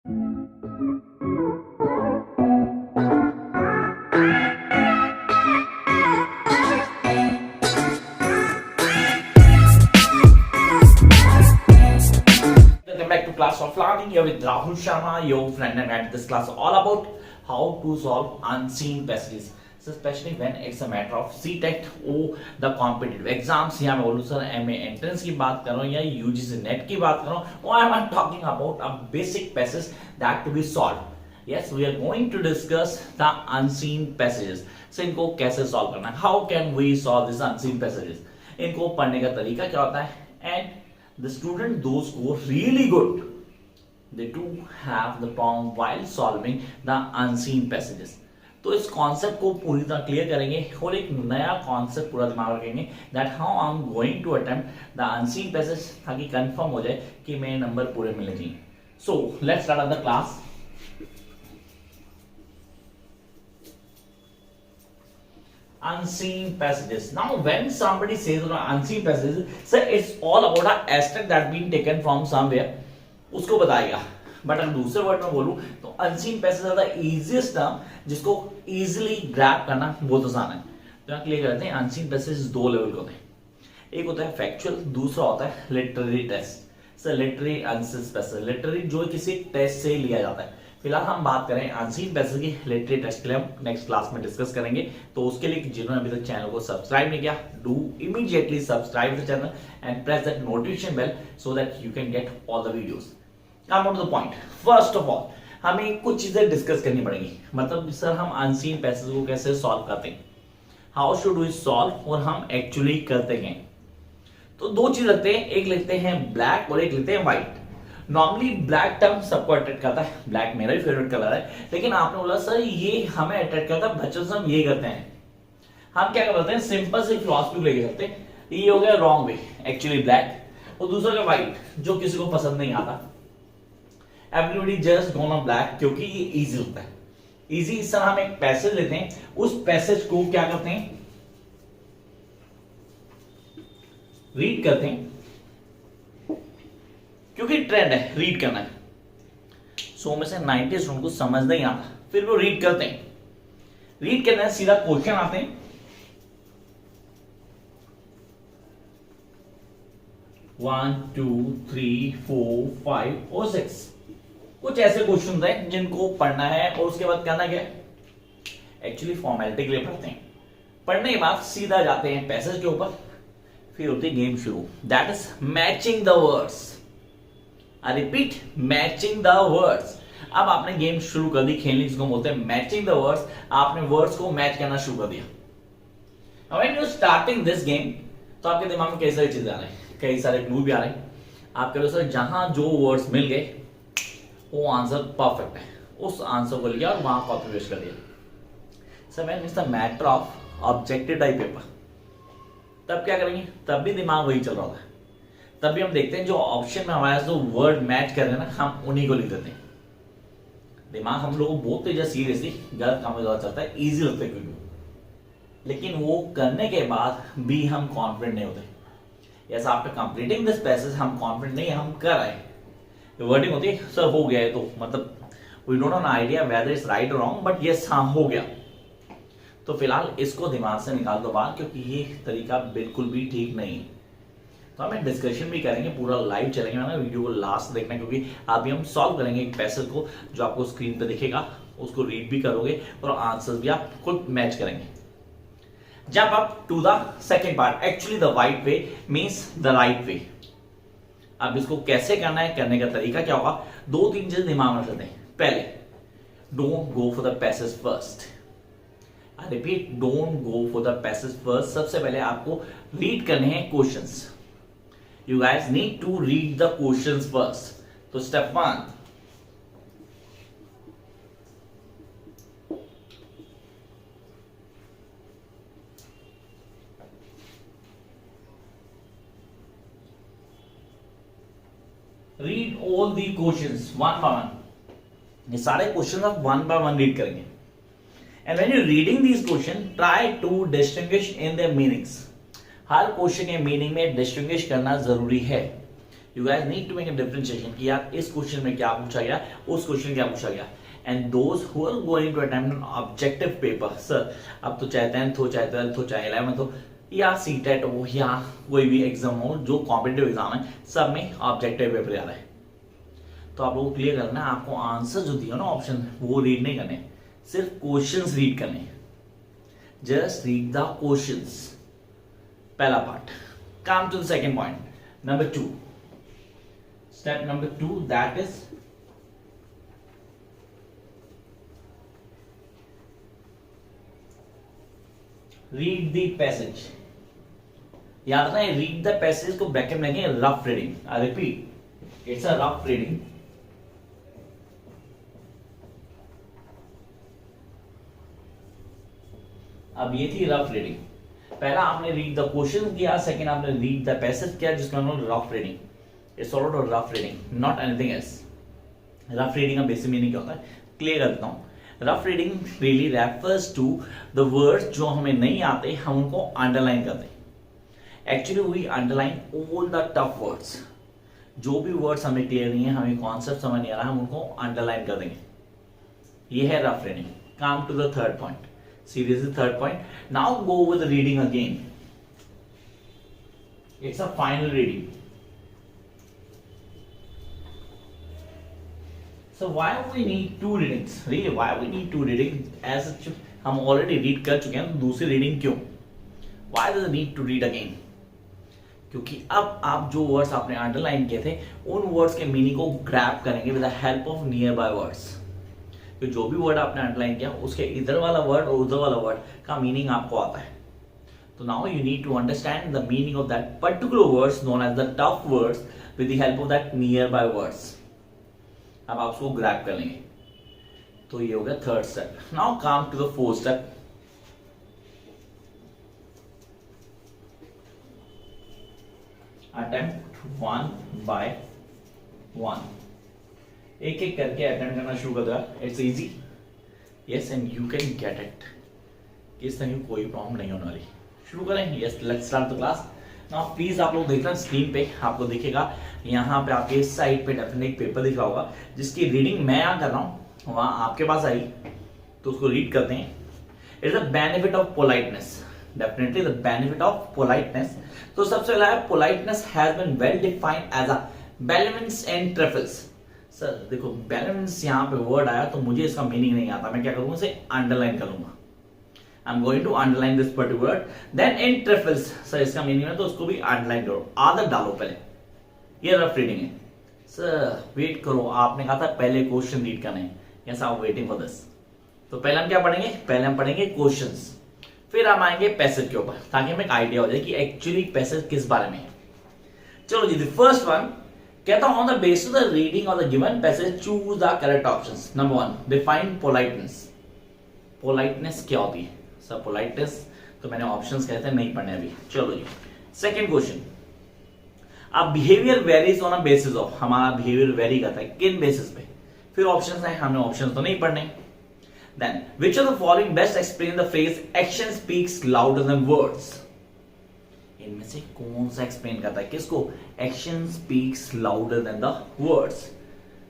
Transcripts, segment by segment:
Welcome back to Class of Learning. Here with Rahul Sharma, your friend, and this class is all about how to solve unseen passages. So especially when it's a matter of CTET or the competitive exams. यहाँ मैं बोलूँ sir MA entrance की बात कर रहा हूँ या UGC NET की बात कर रहा हूँ, or am I talking about a basic passage that to be solved? Yes, we are going to discuss the unseen passages. So इनको कैसे solve करना है? How can we solve these unseen passages? इनको पढ़ने का तरीका क्या होता है? And the student those who are really good, they do have the problem while solving the unseen passages. तो इस कॉन्सेप्ट को पूरी तरह क्लियर करेंगे और एक नया कॉन्सेप्ट पूरा दिमाग रखेंगे that how I am going to attempt the unseen passage, ताकि कंफर्म हो जाए कि मेरे नंबर पूरे मिलने चाहिए. So let's start the class. Unseen passages. Now when somebody says unseen passages, so it's all about a extract that been taken from somewhere, उसको बताएगा. बट अगर दूसरे वर्ड में बोलूं तो unseen passage are the easiest term जिसको easily grab करना बहुत आसान है. तो यहाँ क्लियर करते हैं अनसीन पैसेज दो लेवल के होते हैं. एक होता है फैक्चुअल, दूसरा होता है literary test. Sir literary unseen passage, literary जो किसी टेस्ट से लिया जाता है. फिलहाल हम बात करें अनसीन पैसेज की. लिटरेरी टेस्ट के लिए हम नेक्स्ट क्लास में डिस्कस करेंगे. तो उसके लिए जिन्होंने अभी तक चैनल को सब्सक्राइब नहीं किया, do immediately subscribe the channel and press that notification bell so that you can get all the videos. Come on to the point. First of all, हमें कुछ चीजें डिस्कस करनी पड़ेंगी. मतलब सर हम अनसीन पैसेज को कैसे सॉल्व करते हैं, हाउ शुड वी सॉल्व, और हम एक्चुअली करते हैं. तो दो चीज रखते हैं, एक लिखते हैं ब्लैक और एक लिखते हैं व्हाइट. नॉर्मली ब्लैक टर्म सबको अट्रैक्ट करता है, ब्लैक मेरा भी फेवरेट कलर है. लेकिन आपने बोला सर ये हमें अट्रैक्ट करता है, बच्चों से हम ये करते हैं. हम क्या करते हैं, सिंपल सी फिलॉसफी को लेके चलते हैं. ये हो गया रॉन्ग वे, एक्चुअली ब्लैक, और दूसरा का व्हाइट जो किसी को पसंद नहीं आता. एवरीबॉडी जस्ट गोना ब्लैक क्योंकि ये इजी होता है. इजी इस तरह हम एक पैसेज लेते हैं, उस पैसेज को क्या करते हैं, रीड करते हैं क्योंकि ट्रेंड है रीड करना है. 100 में से 90 स्टूडेंट को समझ नहीं आता, फिर वो रीड करते हैं. रीड करने से सीधा क्वेश्चन आते हैं. 1 2 3 4 5 और 6 कुछ ऐसे क्वेश्चन हैं जिनको पढ़ना है और उसके बाद करना क्या है, एक्चुअली फॉर्मेलिटी के लिए पढ़ते हैं. पढ़ने के बाद सीधा जाते हैं पैसेज के ऊपर, फिर होती है गेम शुरू. That is matching the words. I repeat, matching the words. अब आपने गेम शुरू कर दी खेलने, जिसको बोलते हैं मैचिंग द वर्ड्स. आपने वर्ड्स को मैच करना शुरू कर दिया. When you starting this game, तो आपके दिमाग में कई सारी चीजें आ रही हैं, कई सारे क्लू भी आ रहे हैं. आप कह रहे हो सर जहां जो वर्ड्स मिल गए वो आंसर परफेक्ट है, उस आंसर को लिया और वहां कॉपी पेस्ट कर दिया. Sir when it's the matter of objective type paper, तब क्या करेंगे, तब भी दिमाग वही चल रहा होता है. तब भी हम देखते हैं जो ऑप्शन में हमारे जो वर्ड मैच कर रहे हैं ना, हम उन्हीं को लिख देते हैं. दिमाग हम लोग को बहुत तेज सीरियसली गलत काम में ज्यादा चलता है, इजी लगता है क्योंकि, लेकिन वो करने के बाद भी हम कॉन्फिडेंट नहीं होते. Yes, after completing this passage हम कॉन्फिडेंट नहीं, हम कर रहे हैं. वर्डिंग होती है सर हो गया है, तो मतलब we don't have an idea whether it's right और रॉन्ग, बट यस हाँ हो गया. तो फिलहाल इसको दिमाग से निकाल दो बाहर, क्योंकि ये तरीका बिल्कुल भी ठीक नहीं है. तो हमें डिस्कशन भी करेंगे, पूरा लाइव चलेंगे. मैंने वीडियो को लास्ट देखना, क्योंकि अभी हम सॉल्व करेंगे एक पैसेज को जो आपको स्क्रीन पे दिखेगा, उसको रीड भी करोगे और आंसर भी आप खुद मैच करेंगे. Jump up to the second part, actually the right way means the right way. अब इसको कैसे करना है, करने का तरीका क्या होगा, दो तीन चीजें दिमाग में रखते हैं. पहले, don't go for the passage first. I repeat, don't go for the passage first. सबसे पहले आपको रीड करने हैं questions. You guys need to read the questions first. तो step 1, read all the questions one by one. ये सारे question आप one by one read करेंगे. And when you reading these question, try to distinguish in their meanings. हर question के meaning में distinguish करना जरूरी है, you guys need to make a differentiation कि यार इस क्वेश्चन में क्या पूछा गया, उस क्वेश्चन में क्या पूछा गया। And those who are going to attempt an objective paper, sir अब तो चाहे 10th हो, चाहे 12th हो, चाहे 11th हो, या सीटेट हो, या कोई भी एग्जाम हो, जो कॉम्पिटिटिव एग्जाम है, सब में ऑब्जेक्टिव पेपर आ रहा है। तो आप लोगों को क्लियर करना, आपको आंसर जो दिया ना ऑप्शन, वो रीड नहीं करने, सिर्फ क्वेश्चंस रीड करने। जस्ट रीड द क्वेश्चंस, पहला part. Come to the second point, number 2, step number 2, that is read the passage. याद रखना, रीड द पैसेज को ब्रैकेट में लिखेंगे rough reading. I repeat, it's a rough reading. अब ये थी रफ रीडिंग। पहला आपने रीड द क्वेश्चन किया, सेकंड आपने रीड द पैसेज किया, जिसका नाम rough reading. It's all about rough reading, not anything else. Rough reading का बेसिक मीनिंग क्या होता है, क्लियर करता हूं। Rough reading really refers to the words जो हमें नहीं आते, हम उनको अंडरलाइन करते हैं। Actually we underline all the tough words. जो भी वर्ड्स हमें क्लियर नहीं है, हमें कॉन्सेप्ट समझ नहीं आ रहा, हम उनको अंडरलाइन कर देंगे। ये है rough reading. Come to the third point. See, this is the third point. Now go with the reading again. It's a final reading. So why we need two readings? Really, why we need two readings? As हम already read कर चुके हैं, तो दूसरी reading क्यों? Why does it need to read again? क्योंकि अब आप जो वर्ड्स आपने अंडरलाइन किए थे, उन वर्ड्स के मीनिंग को ग्रैब करेंगे with the help of near by words. तो जो भी वर्ड आपने अंडरलाइन किया, उसके इधर वाला वर्ड और उधर वाला वर्ड का मीनिंग आपको आता है। तो now you need to understand the meaning of that particular words known as the tough words with the help of that nearby words. अब आप उसको ग्रैब कर लेंगे। तो ये हो गया third step. Now come to the fourth step. Attempt one by one, एक एक करके अटेम्प्ट करना शुरू कर दो। It's easy, yes, and you can get it. इस तरह की कोई प्रॉब्लम नहीं होने वाली। शुरू करें। Yes, let's start the class. Now please आप लोग देख रहे हैं स्क्रीन पे, आपको दिखेगा यहाँ पे आपके इस साइड पे डेफिनेटली एक पेपर दिख रहा होगा, जिसकी रीडिंग मैं यहाँ कर रहा हूँ, वहां आपके पास आई, तो उसको रीड करते हैं। It's the benefit of politeness, definitely the benefit of politeness. तो सबसे पहला है, politeness has been well defined as a balance and trifles. Sir देखो, बैलेंस यहाँ पे वर्ड आया तो मुझे इसका मीनिंग नहीं आता, मैं क्या करूंगा, इसे अंडरलाइन करूंगा। I am going to underline this particular word. Then in trifles, sir इसका मीनिंग है तो उसको भी अंडरलाइन करो, आदत डालो पहले। ये रफ रीडिंग है। सर वेट करो, आपने कहा था पहले क्वेश्चन रीड करना है। Yes, I am waiting for this. तो पहले हम क्या पढ़ेंगे, पहले हम पढ़ेंगे क्वेश्चंस, फिर हम आएंगे पैसेज के ऊपर, ताकि हमें एक आइडिया हो जाए कि एक्चुअली पैसेज किस बारे में है। चलो जी, द फर्स्ट वन कहता हूं, on the basis of the reading of the given passage choose the correct options. Number 1, define politeness. Politeness क्या होती है? सर पोलाइटनेस तो मैंने ऑप्शंस कहते हैं, नहीं पढ़ने अभी। चलो जी, सेकंड क्वेश्चन, अब behaviour varies on a basis of, हमारा बिहेवियर वेरी करता है किन बेसिस पे? फिर ऑप्शंस है, हमने ऑप्शंस तो नहीं पढ़ने। Then which of the following best explain the phrase action speaks louder than words. इनमें से कौन सा एक्सप्लेन करता है किसको? Action speaks louder than the words.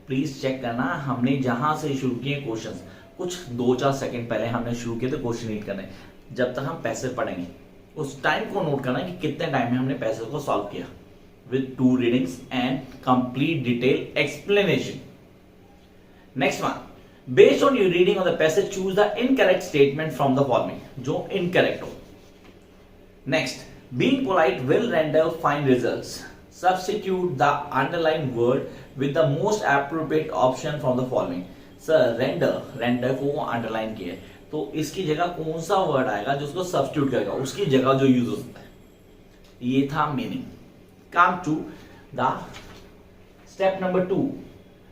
Please check करना, हमने जहां से शुरू किए क्वेश्चंस, कुछ 2-4 सेकंड पहले हमने शुरू किए थे क्वेश्चन रीड करने। जब तक हम पैसेज पढ़ेंगे, उस टाइम को नोट करना कि कितने टाइम में हमने पैसेज को सॉल्व किया, with 2 readings and complete detail explanation. Next one, based on your reading of the passage choose the incorrect statement from the following, जो इनकरेक्ट हो। Next, being polite will render fine results. Substitute the underlined word with the most appropriate option from the following. Sir, render को underline किया है, तो इसकी जगह कौन सा वर्ड आएगा जो उसको सब्स्टिट्यूट करेगा, उसकी जगह जो यूज हो सकता है। ये था meaning. Come to the step number 2,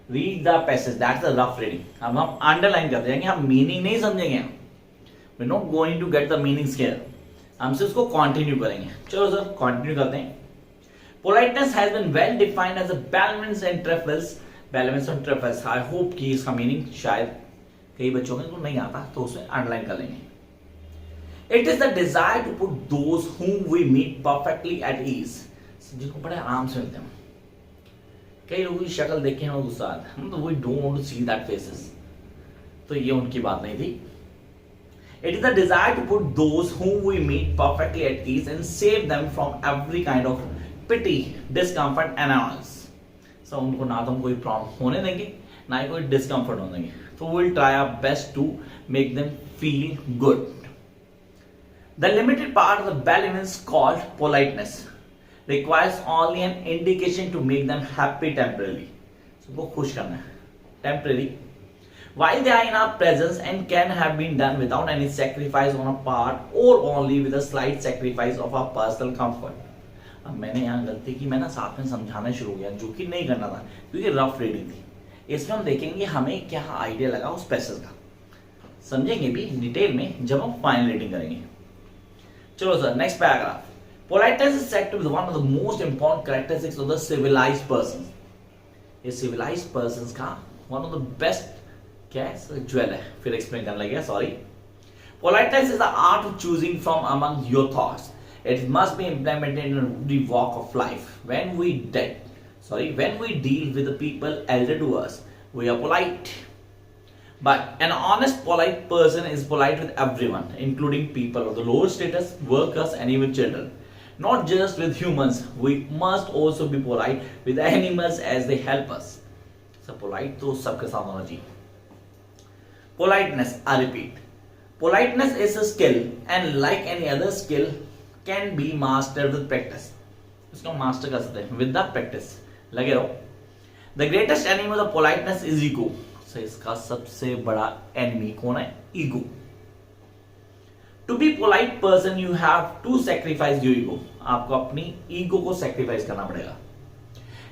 read the passage, that's the rough reading. अब हम अंडरलाइन करते जाएंगे, हम मीनिंग नहीं समझेंगे, we not going to get the meanings here, हमसे उसको कंटिन्यू करेंगे। चलो सर कंटिन्यू करते हैं। Politeness has been well defined as a balance and trifles. Balance and trifles, I hope कि इसका मीनिंग शायद कई बच्चों को नहीं आता, तो उसमें अंडरलाइन कर लेंगे। It is the desire to put those whom we meet perfectly at ease, जिनको बड़े आराम से मिलते हैं, कई लोगों की शक्ल देख के हमें गुस्सा आता है, we don't want to see that faces. तो ये उनकी बात नहीं थी। It is the desire to put those whom we meet perfectly at ease and save them from every kind of pity, discomfort and annoyance. So उनको ना तो हम कोई प्रॉब्लम होने देंगे, ना ही कोई डिस्कम्फर्ट होने देंगे। तो we'll try our best to make them feel good. The limited part of the balance called politeness requires only an indication to make them happy temporarily. So वो खुश करना है, temporary. While they are in our presence and can have been done without any sacrifice on our part or only with a slight sacrifice of our personal comfort. अब मैंने यहाँ गलती की, मैं ना साथ में समझाना शुरू किया जो कि नहीं करना था क्योंकि रफ रीडिंग थी। इसमें हम देखेंगे हमें क्या आइडिया लगा उस पैसेज का, समझेंगे भी डिटेल में जब हम फाइनल रीडिंग करेंगे। चलो sir, next paragraph. Politeness is said to be one of the most important characteristics of the civilized person. ये civilized persons का one of the best क्या है, ज्वेल है। फिर एक्सप्लेन करने लगे, sorry. Politeness is the art of choosing from among your thoughts. It must be implemented in every walk of life. When we deal with the people elder to us, we are polite. But an honest, polite person is polite with everyone, including people of the lower status, workers, and even children. Not just with humans, we must also be polite with animals as they help us. So polite तो सबके साथ होना चाहिए। Politeness, I repeat. Politeness is a skill and like any other skill can be mastered with practice. इसको master कर सकते हैं with the practice. लगे रहो। The greatest enemy of the politeness is ego. So इसका सबसे बड़ा enemy कौन है? Ego. To be polite person you have to sacrifice your ego. आपको अपनी ego को sacrifice करना पड़ेगा.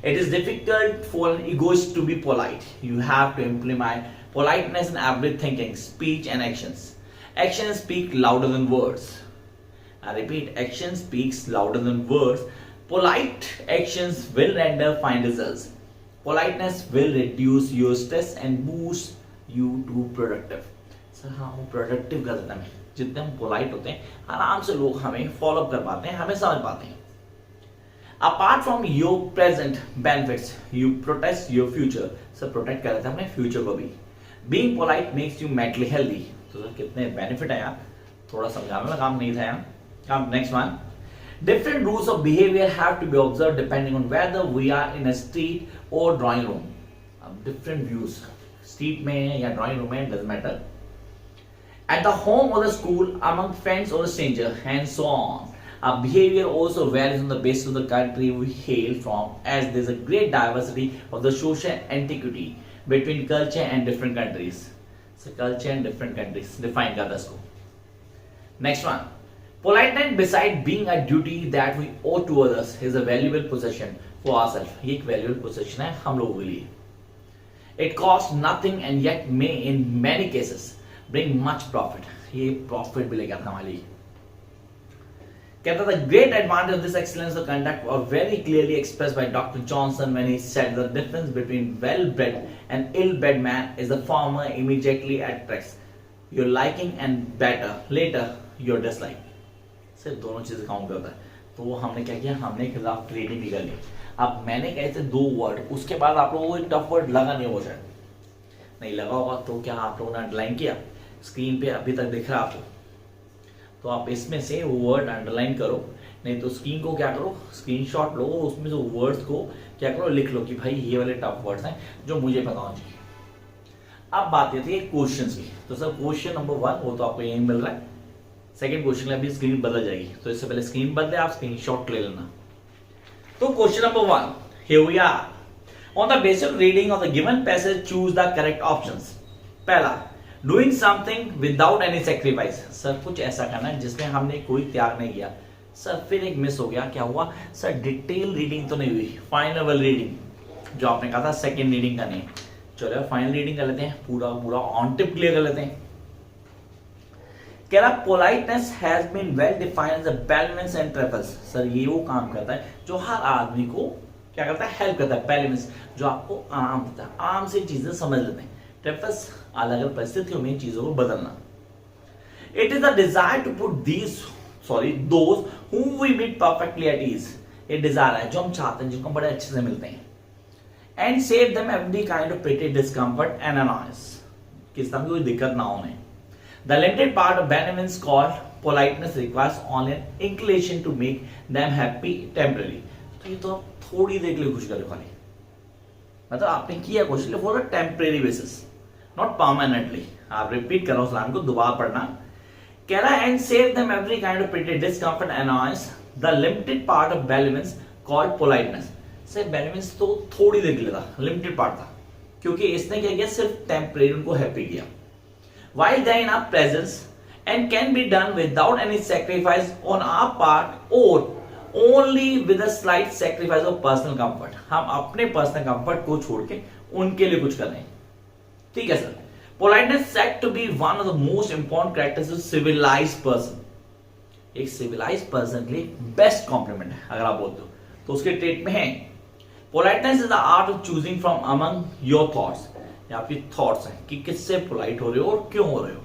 It is difficult for an egoist to be polite. You have to implement politeness in every thinking, speech and actions. Actions speak louder than words. I repeat, action speaks louder than words. Polite actions will render fine results. Politeness will reduce your stress and boost you to productive. Sir हाँ, वो productive कर देता है। जितने हम polite होते हैं आराम से लोग हमें फॉलो कर पाते हैं, हमें समझ पाते हैं। Apart from your present benefits, you protect your future. Sir protect कर देते हैं अपने फ्यूचर को भी। Being polite makes you mentally healthy. तो सर कितने बेनिफिट है यार, थोड़ा समझाने में काम नहीं था यार। Come next one. Different rules of behavior have to be observed depending on whether we are in a street or drawing room. अब different views, street में या drawing room में, doesn't matter. At the home or the school, among friends or a stranger, and so on. Our behavior also varies on the basis of the country we hail from, as there is a great diversity of the social antiquity between culture and different countries. So culture and different countries define कर इसको. Next one. Politeness, beside being a duty that we owe to others, is a valuable possession for ourselves. ये एक valuable possession है हम लोगों के लिए. It costs nothing and yet may in many cases bring much profit. ये profit भी लेकर आता हमारे लिए. कहता the great advantage of this excellence of conduct were very clearly expressed by Dr. Johnson when he said the difference between well-bred and ill-bred man is the former immediately attracts your liking and better later your dislike. सिर्फ दोनों चीजें count करता है। तो हमने क्या किया, हमने एक रफ रीडिंग निकाल ली। अब मैंने कहे थे 2 वर्ड, उसके बाद आप लोगों को एक टफ वर्ड लगा नहीं होगा, शायद नहीं लगा होगा तो क्या आप लोगों ने अंडरलाइन किया? स्क्रीन पे अभी तक दिख रहा है आपको, तो आप इसमें से वो वर्ड अंडरलाइन करो, नहीं तो स्क्रीन को क्या करो, स्क्रीनशॉट लो, उसमें जो वर्ड्स को क्या करो, लिख लो कि भाई ये वाले टफ वर्ड्स हैं जो मुझे पता होना चाहिए। अब बात ये थी क्वेश्चंस की, तो सर क्वेश्चन नंबर 1 वो तो आपको यही मिल रहा है। सेकंड क्वेश्चन में अभी स्क्रीन बदल जाएगी, तो इससे पहले स्क्रीन बदले आप स्क्रीनशॉट ले लेना। तो question number 1, here we are. On the basis of reading of the given passage choose the correct options. पहला, doing something without any sacrifice. Sir कुछ ऐसा करना है जिसमें हमने कोई त्याग नहीं किया। सर फिर एक मिस हो गया, क्या हुआ सर? डिटेल रीडिंग तो नहीं हुई, फाइनल रीडिंग जो आपने कहा था सेकेंड रीडिंग का नहीं। चलो फाइनल रीडिंग कर लेते हैं, पूरा पूरा ऑन टिप क्लियर कर लेते हैं। कह रहा politeness has been well defined as a balance and preference. Sir ये वो काम करता है जो हर आदमी को क्या करता है, हेल्प करता है। बैलेंस जो आपको आराम देता है, आराम से चीजें समझ लेते हैं। प्रेफरेंस अलग अलग परिस्थितियों में चीजों को बदलना। It is the desire to put those whom we meet perfectly at ease। ये डिजायर है जो हम चाहते हैं, जिनको बड़े अच्छे से मिलते हैं। And save them every kind of petty discomfort and annoyance, किस तरह की कोई दिक्कत ना होने। The limited part of benefits called politeness requires only an inclination to make them happy temporary. तो ये तो आप थोड़ी देर के लिए खुश करो खाली, मतलब आपने किया कुछ for a temporary basis, not permanently. आप रिपीट करो उस लाइन को, दोबारा पढ़ना। कह रहा है and save them every kind of petty discomfort and annoyance, the limited part of benefits called politeness. से बेनिफिट्स तो थोड़ी देर के लिए था, लिमिटेड पार्ट था, क्योंकि इसने क्या किया, सिर्फ टेम्परेरी उनको हैप्पी किया। While they are in our presence and can be done without any sacrifice on our part or only with a slight sacrifice of personal comfort, हम अपने पर्सनल कंफर्ट को छोड़ के उनके लिए कुछ कर रहे हैं। ठीक है sir. Politeness said to be one of the most important characteristics of civilized person। एक civilized person के लिए बेस्ट कॉम्प्लीमेंट है अगर आप बोलते हो तो उसके ट्रेट में है। Politeness is the art of choosing from among your thoughts, आपकी थॉट्स हैं कि किससे पोलाइट हो रहे हो और क्यों हो रहे हो।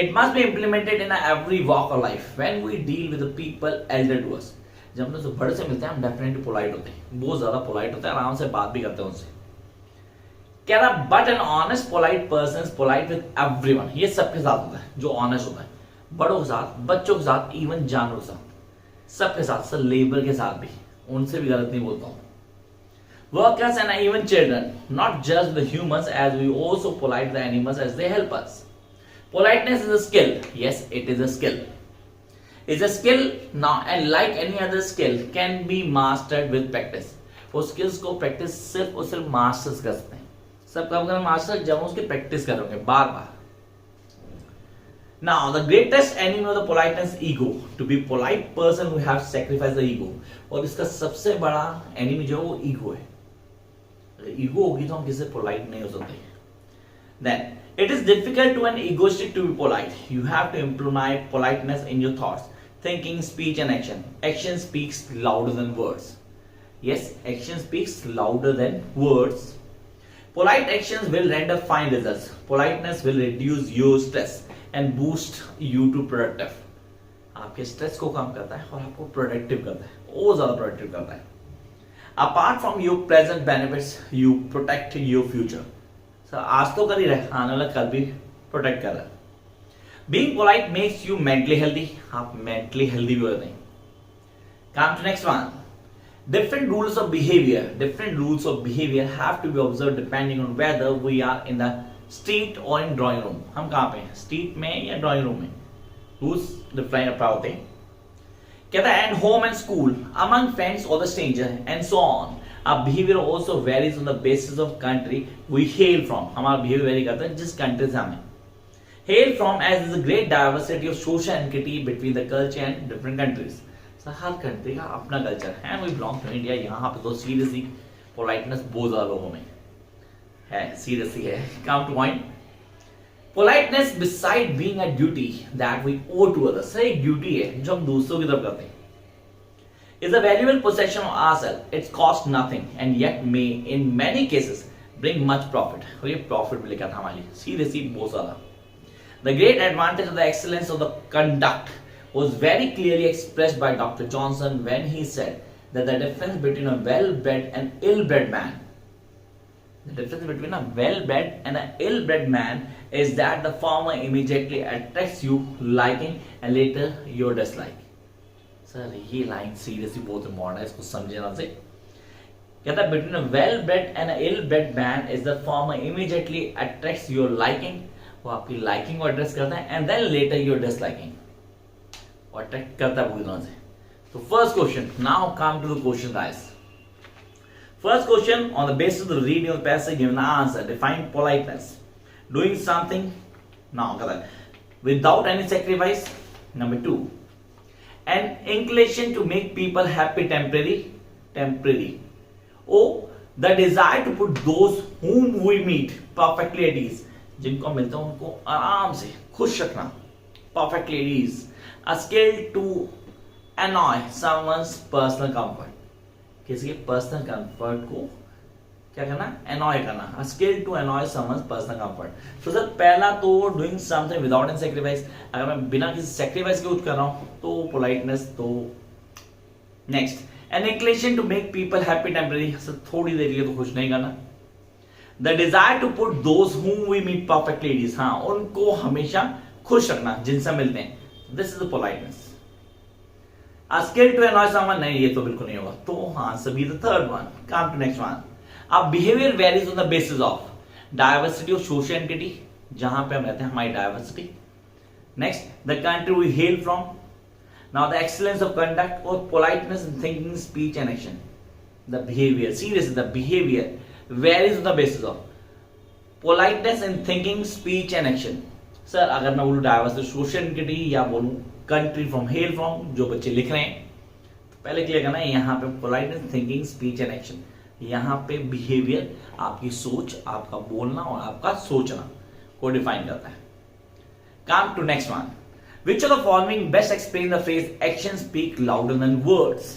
It must be implemented in every walk of life when we deal with the people elder to us. जब हम लोग बड़े से मिलते हैं हम डेफिनेटली पोलाइट होते हैं, बहुत ज्यादा पोलाइट होते हैं, आराम से बात भी करते हैं उनसे। कह रहा but an honest polite person is polite with everyone. ये सबके साथ होता है जो ऑनेस्ट होता है, बड़ों के साथ, बच्चों के साथ, इवन जानवरों के साथ, सबके साथ, सर लेबर के साथ भी, उनसे भी गलत नहीं बोलता हूं। Workers and even children, not just the humans, as we also polite the animals as they help us. Politeness is a skill. Yes, it is a skill. It's a skill now, and like any other skill, can be mastered with practice. वो skills को practice सिर्फ और सिर्फ masters कर सकते हैं। सब काम करना master जब उसकी practice करोगे बार बार। Now, the greatest enemy of the politeness is ego. To be polite person, we have sacrificed the ego. और इसका सबसे बड़ा enemy जो है वो ego है। ईगो होगी तो हम किसी से पोलाइट नहीं हो सकते। Then it is difficult to an egoistic to be polite. You have to implement politeness in your thoughts, thinking, speech, and action. Action speaks louder than words. Yes, action speaks louder than words. Polite actions will render fine results. Politeness will reduce your stress and boost you to productive. आपके stress को कम करता है और आपको productive करता है, और ज्यादा प्रोडक्टिव करता है। Apart from your present benefits, you protect your future. Sir आज तो कर ही रहे, आने वाला कल भी प्रोटेक्ट कर रहा है। Being polite makes you mentally healthy. आप mentally healthy भी होते हैं। Come to next one. Different rules of behavior. Different rules of behavior have to be observed depending on whether we are in the street or in drawing room. हम कहाँ पे हैं, street में या drawing room में? Rules define अपना होते हैं। कहता है and home and school, among friends or the stranger and so on. Our behavior also varies on the basis of country we hail from. हमारा behavior vary करता है जिस country से हमें hail from, as is a great diversity of social entity between the culture and different countries. So her country का अपना culture है। We belong to India, यहाँ पे तो seriously politeness बहुत ज़्यादा लोगों में है, seriously है। Come to point. Politeness, beside being a duty that we owe to others, sir एक ड्यूटी है जो हम दूसरों की तरफ करते हैं, is a valuable possession of ourselves. It costs nothing and yet may in many cases bring much profit. और ये प्रॉफिट भी लेकर था हमारे लिए, सीरियसली बहुत ज़्यादा। The great advantage of the excellence of the conduct was very clearly expressed by Dr. Johnson when he said that the difference between a well-bred and ill-bred man, the difference between a well-bred and an ill-bred man is that the former immediately attracts you liking and later your dislike. Sir ये line seriously बहुत important है, इसको समझना से। कहता है between a well-bred and an ill-bred man is the former immediately attracts your liking, वो आपकी liking को address करता है, and then later your disliking, वो attract करता है पूरी तरह से। तो first question, now come to the question guys. First question, on the basis of the reading of the passage given the answer, define politeness. Doing something, now without any sacrifice. Number 2, an inclination to make people happy temporary. Oh, the desire to put those whom we meet perfectly at ease. जिनको मिलते हैं उनको आराम से खुश रखना, perfectly at ease. A skill to annoy someone's personal comfort. किसी के पर्सनल कंफर्ट को क्या करना, एनॉय करना। A skill to annoy someone's personal comfort. तो सर पहला तो doing something without any sacrifice, अगर मैं बिना किसी सैक्रिफाइस के कुछ कर रहा हूं तो पोलाइटनेस। तो next, An inclination to make people happy temporarily, थोड़ी देर के लिए तो खुश नहीं करना. The desire to put those whom we meet perfectly at ease, हाँ उनको हमेशा खुश रखना जिनसे मिलते हैं. This is the politeness. A skill to annoy someone, नहीं ये तो बिल्कुल नहीं होगा. तो हाँ सभी the third one. Come to next one. Our behavior varies on the basis of diversity of social entity, जहां पे हम रहते हैं हमारी diversity. Next, the country we hail from. Now the excellence of conduct or politeness in thinking, speech and action. The behavior, seriously, the behavior varies on the basis of politeness in thinking, speech and action. Sir अगर मैं बोलूँ diversity social entity या बोलूँ country from hail from, जो बच्चे लिख रहे हैं तो पहले क्लियर करना है यहाँ पे politeness, thinking, speech and action. यहाँ पे बिहेवियर आपकी सोच, आपका बोलना और आपका सोचना को डिफाइन करता है. Come to next one. Which of the following best explain the phrase action speak louder than words.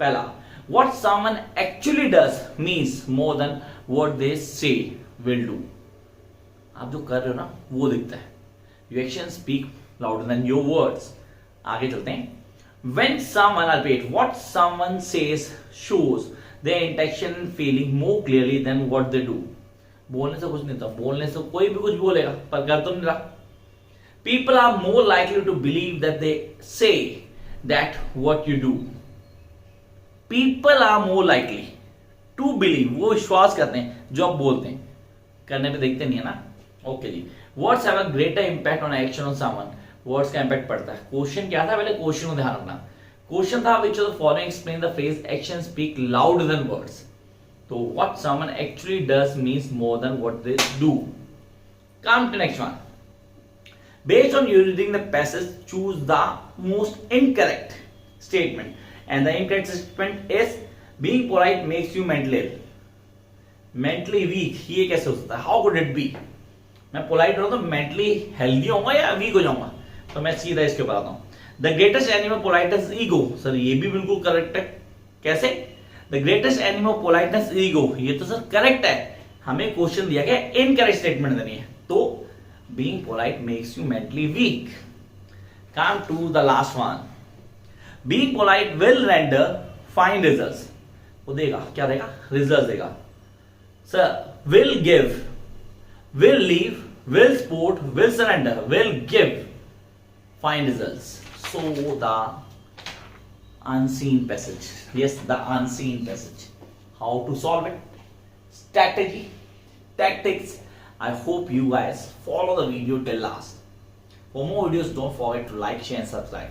पहला, what someone actually does means more than what they say will do. आप जो कर रहे हो ना वो दिखता है. Your action speak louder then your words. आगे चलते हैं. When someone, I repeat, what someone says shows their intention and feeling more clearly than what they do. बोलने से कुछ नहीं था, बोलने से कोई भी कुछ बोलेगा पर कर तो नहीं रहा. People are more likely to believe that they say that what you do. People are more likely to believe, वो विश्वास करते हैं जो आप बोलते हैं, करने पे देखते नहीं है ना. ओके जी. Words have a greater impact on action on someone. Words का impact पड़ता है. क्वेश्चन क्या था, पहले क्वेश्चन को ध्यान रखना. क्वेश्चन था which of the following explain the phrase action speak louder than words. So what someone actually does means more than what they do. Come to next one. Based on you reading the passage, choose the most incorrect statement. And the incorrect statement is being polite makes you mentally ill. Mentally weak. ये कैसे हो सकता है? How could it be? मैं polite रहूँ तो mentally healthy होऊंगा या weak हो जाऊंगा? तो मैं सीधा इसके ऊपर आता हूँ. The greatest enemy of politeness is ego. Sir ये भी बिल्कुल करेक्ट है. कैसे? The greatest enemy of politeness is ego. ये तो सर करेक्ट है. हमें क्वेश्चन दिया गया इनकरेक्ट स्टेटमेंट देनी है. तो being polite makes you mentally weak. Come to the last one. Being polite will render fine results. वो देगा क्या देगा? Results देगा. Sir, will give, will leave, will support, will surrender, will give fine results. So the unseen passage. Yes, the unseen passage. How to solve it? Strategy, tactics. I hope you guys follow the video till last. For more videos, don't forget to like, share and subscribe.